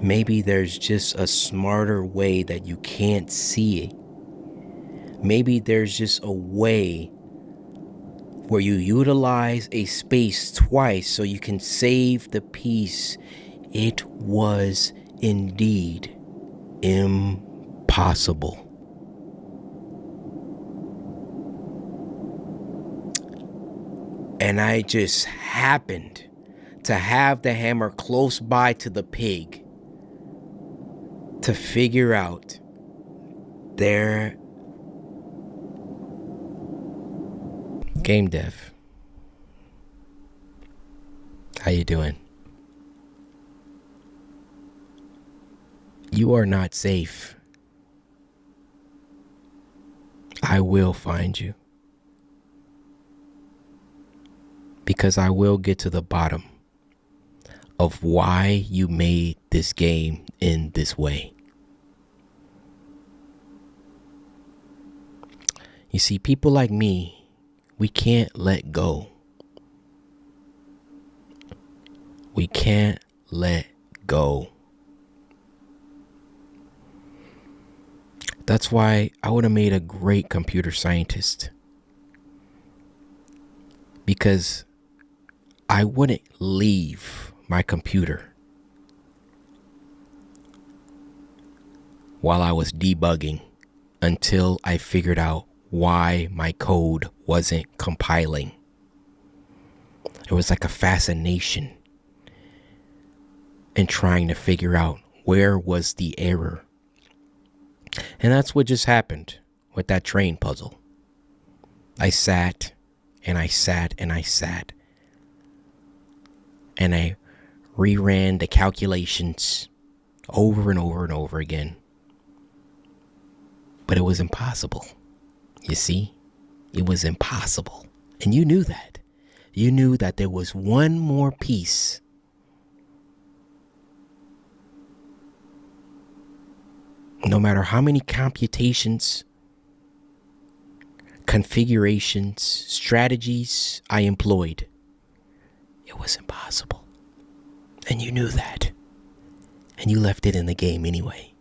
Maybe there's just a smarter way that you can't see it. Maybe there's just a way where you utilize a space twice so you can save the piece. It was indeed impossible. And I just happened to have the hammer close by to the pig to figure out their game dev. How you doing? You are not safe. I will find you. Because I will get to the bottom of why you made this game in this way. You see, people like me, we can't let go. We can't let go. That's why I would have made a great computer scientist. Because I wouldn't leave my computer while I was debugging until I figured out why my code wasn't compiling. It was like a fascination in trying to figure out where was the error. And that's what just happened with that train puzzle. I sat and I sat and I sat. And I reran the calculations over and over and over again. But it was impossible. You see, it was impossible. And you knew that. You knew that there was one more piece. No matter how many computations, configurations, strategies I employed, it was impossible. And you knew that. And you left it in the game anyway.